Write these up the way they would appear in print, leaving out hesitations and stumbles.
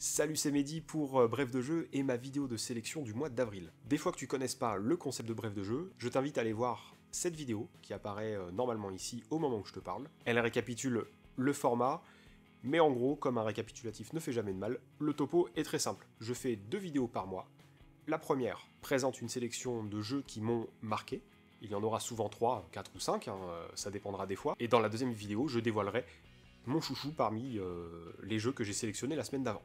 Salut, c'est Mehdi pour Bref de jeu et ma vidéo de sélection du mois d'avril. Des fois que tu connaisses pas le concept de Bref de jeu, je t'invite à aller voir cette vidéo qui apparaît normalement ici au moment où je te parle. Elle récapitule le format, mais en gros, comme un récapitulatif ne fait jamais de mal, le topo est très simple. Je fais 2 vidéos par mois. La première présente une sélection de jeux qui m'ont marqué. Il y en aura souvent 3, 4 ou 5, ça dépendra des fois. Et dans la deuxième vidéo, je dévoilerai mon chouchou parmi les jeux que j'ai sélectionnés la semaine d'avant.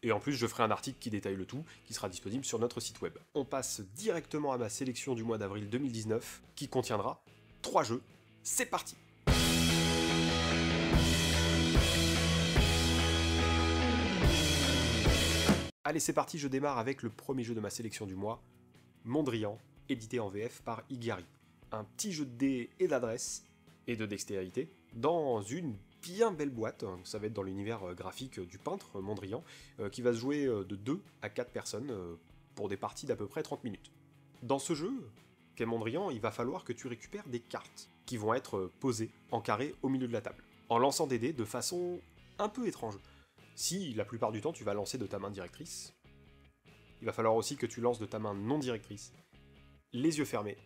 Et en plus, je ferai un article qui détaille le tout, qui sera disponible sur notre site web. On passe directement à ma sélection du mois d'avril 2019, qui contiendra 3 jeux. C'est parti! Allez, c'est parti, je démarre avec le premier jeu de ma sélection du mois, Mondrian, édité en VF par Igari. Un petit jeu de dés et d'adresse, et de dextérité, dans une bien belle boîte, ça va être dans l'univers graphique du peintre Mondrian, qui va se jouer de 2 à 4 personnes pour des parties d'à peu près 30 minutes. Dans ce jeu, qu'est Mondrian, il va falloir que tu récupères des cartes qui vont être posées en carré au milieu de la table, en lançant des dés de façon un peu étrange. Si la plupart du temps tu vas lancer de ta main directrice, il va falloir aussi que tu lances de ta main non directrice, les yeux fermés,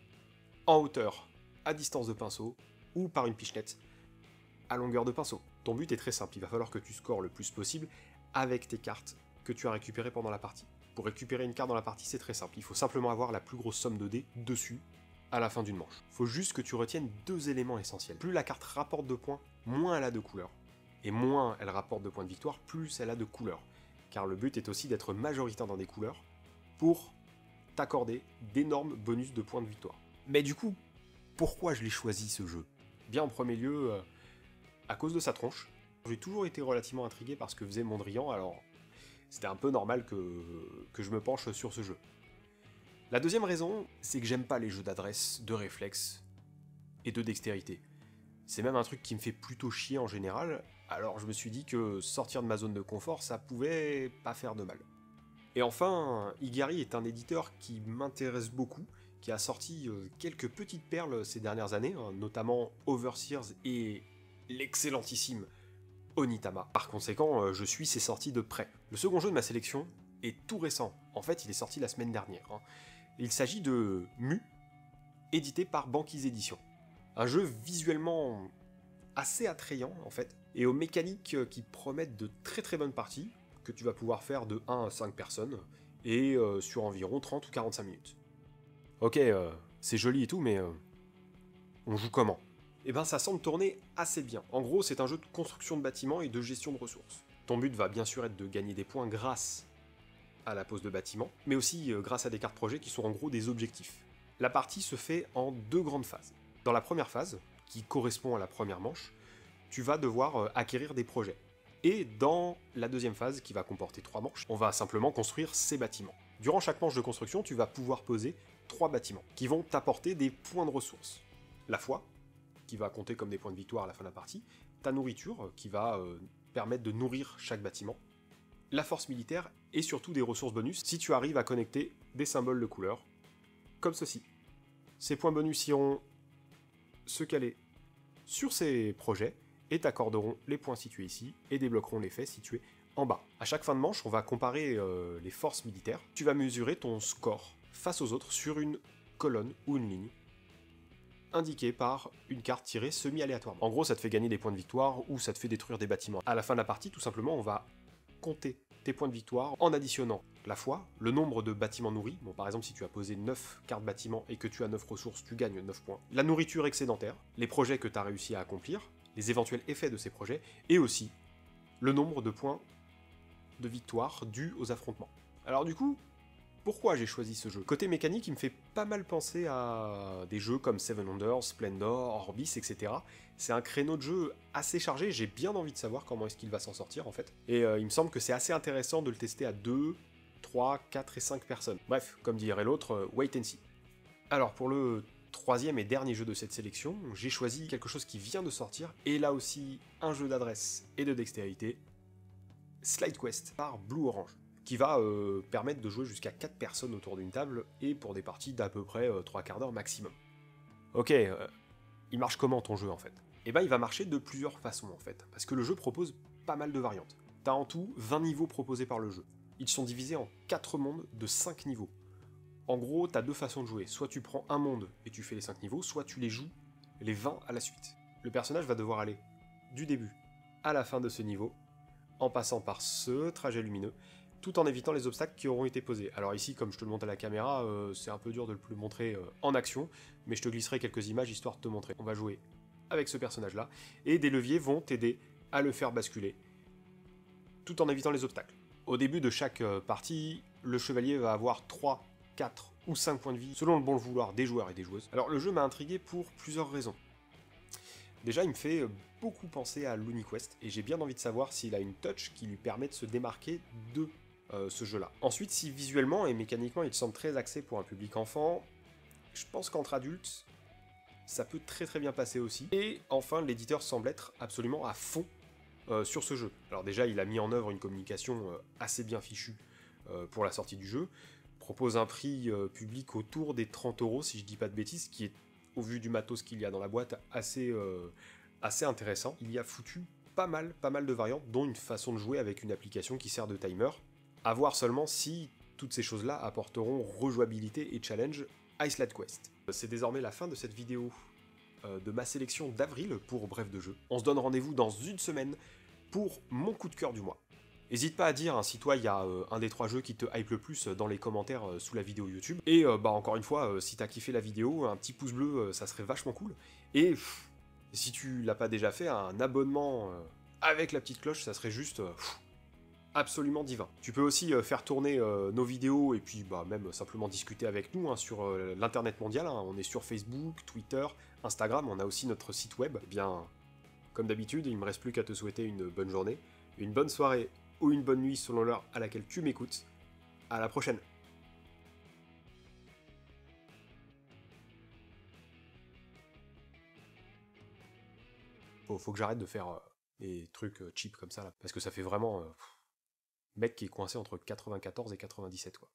en hauteur, à distance de pinceau, ou par une pichenette, à longueur de pinceau. Ton but est très simple, il va falloir que tu scores le plus possible avec tes cartes que tu as récupérées pendant la partie. Pour récupérer une carte dans la partie, c'est très simple, il faut simplement avoir la plus grosse somme de dés dessus à la fin d'une manche. Il faut juste que tu retiennes 2 éléments essentiels. Plus la carte rapporte de points, moins elle a de couleurs. Et moins elle rapporte de points de victoire, plus elle a de couleurs. Car le but est aussi d'être majoritaire dans des couleurs pour t'accorder d'énormes bonus de points de victoire. Mais du coup, pourquoi je l'ai choisi ce jeu ? Bien en premier lieu, à cause de sa tronche. J'ai toujours été relativement intrigué par ce que faisait Mondrian, alors c'était un peu normal que je me penche sur ce jeu. La deuxième raison, c'est que j'aime pas les jeux d'adresse, de réflexe et de dextérité. C'est même un truc qui me fait plutôt chier en général, alors je me suis dit que sortir de ma zone de confort, ça pouvait pas faire de mal. Et enfin, Igari est un éditeur qui m'intéresse beaucoup, qui a sorti quelques petites perles ces dernières années, notamment Overseers et l'excellentissime Onitama. Par conséquent, je suis ses sorties de près. Le second jeu de ma sélection est tout récent, en fait il est sorti la semaine dernière. Il s'agit de Mu, édité par Banquise Éditions. Un jeu visuellement assez attrayant en fait, et aux mécaniques qui promettent de très très bonnes parties, que tu vas pouvoir faire de 1 à 5 personnes, et sur environ 30 ou 45 minutes. Ok, c'est joli et tout, mais on joue comment ? Eh ben ça semble tourner assez bien. En gros, c'est un jeu de construction de bâtiments et de gestion de ressources. Ton but va bien sûr être de gagner des points grâce à la pose de bâtiments, mais aussi grâce à des cartes projets qui sont en gros des objectifs. La partie se fait en 2 grandes phases. Dans la première phase, qui correspond à la première manche, tu vas devoir acquérir des projets. Et dans la deuxième phase, qui va comporter 3 manches, on va simplement construire ces bâtiments. Durant chaque manche de construction, tu vas pouvoir poser 3 bâtiments, qui vont t'apporter des points de ressources. La foi, qui va compter comme des points de victoire à la fin de la partie, ta nourriture, qui va permettre de nourrir chaque bâtiment, la force militaire, et surtout des ressources bonus, si tu arrives à connecter des symboles de couleur, comme ceci. Ces points bonus iront se caler sur ces projets, et t'accorderont les points situés ici, et débloqueront l'effet situé en bas. À chaque fin de manche, on va comparer les forces militaires, tu vas mesurer ton score face aux autres sur une colonne ou une ligne, indiquée par une carte tirée semi-aléatoirement. En gros, ça te fait gagner des points de victoire, ou ça te fait détruire des bâtiments. À la fin de la partie, tout simplement, on va compter tes points de victoire en additionnant la foi, le nombre de bâtiments nourris, bon par exemple si tu as posé 9 cartes bâtiments et que tu as 9 ressources, tu gagnes 9 points, la nourriture excédentaire, les projets que tu as réussi à accomplir, les éventuels effets de ces projets, et aussi le nombre de points de victoire dus aux affrontements. Alors du coup, pourquoi j'ai choisi ce jeu ? Côté mécanique, il me fait pas mal penser à des jeux comme Seven Wonders, Splendor, Orbis, etc. C'est un créneau de jeu assez chargé, j'ai bien envie de savoir comment est-ce qu'il va s'en sortir en fait. Et il me semble que c'est assez intéressant de le tester à 2, 3, 4 et 5 personnes. Bref, comme dirait l'autre, wait and see. Alors pour le troisième et dernier jeu de cette sélection, j'ai choisi quelque chose qui vient de sortir, et là aussi un jeu d'adresse et de dextérité, Slide Quest par Blue Orange, qui va permettre de jouer jusqu'à 4 personnes autour d'une table, et pour des parties d'à peu près 3 quarts d'heure maximum. Ok, il marche comment ton jeu en fait ? Eh ben il va marcher de plusieurs façons en fait, parce que le jeu propose pas mal de variantes. T'as en tout 20 niveaux proposés par le jeu. Ils sont divisés en 4 mondes de 5 niveaux. En gros, t'as 2 façons de jouer. Soit tu prends un monde et tu fais les 5 niveaux, soit tu les joues les 20 à la suite. Le personnage va devoir aller du début à la fin de ce niveau, en passant par ce trajet lumineux, tout en évitant les obstacles qui auront été posés. Alors ici, comme je te le montre à la caméra, c'est un peu dur de le montrer en action, mais je te glisserai quelques images histoire de te montrer. On va jouer avec ce personnage-là, et des leviers vont t'aider à le faire basculer, tout en évitant les obstacles. Au début de chaque partie, le chevalier va avoir 3, 4 ou 5 points de vie, selon le bon vouloir des joueurs et des joueuses. Alors le jeu m'a intrigué pour plusieurs raisons. Déjà, il me fait beaucoup penser à Looney Quest, et j'ai bien envie de savoir s'il a une touch qui lui permet de se démarquer de ce jeu-là. Ensuite, si visuellement et mécaniquement il semble très axé pour un public enfant, je pense qu'entre adultes, ça peut très très bien passer aussi. Et enfin, l'éditeur semble être absolument à fond sur ce jeu. Alors déjà, il a mis en œuvre une communication assez bien fichue pour la sortie du jeu, propose un prix public autour des 30 € si je dis pas de bêtises, qui est, au vu du matos qu'il y a dans la boîte, assez intéressant. Il y a foutu pas mal de variantes, dont une façon de jouer avec une application qui sert de timer. À voir seulement si toutes ces choses-là apporteront rejouabilité et challenge à Island Quest. C'est désormais la fin de cette vidéo de ma sélection d'avril pour Bref de jeu. On se donne rendez-vous dans une semaine pour mon coup de cœur du mois. N'hésite pas à dire si toi il y a un des 3 jeux qui te hype le plus dans les commentaires sous la vidéo YouTube. Et encore une fois, si t'as kiffé la vidéo, un petit pouce bleu, ça serait vachement cool. Et si tu l'as pas déjà fait, un abonnement avec la petite cloche, ça serait juste absolument divin. Tu peux aussi faire tourner nos vidéos et puis même simplement discuter avec nous sur l'internet mondial. On est sur Facebook, Twitter, Instagram, on a aussi notre site web. Eh bien, comme d'habitude, il me reste plus qu'à te souhaiter une bonne journée, une bonne soirée ou une bonne nuit selon l'heure à laquelle tu m'écoutes. À la prochaine. Faut que j'arrête de faire des trucs cheap comme ça là, parce que ça fait vraiment mec qui est coincé entre 94 et 97 quoi.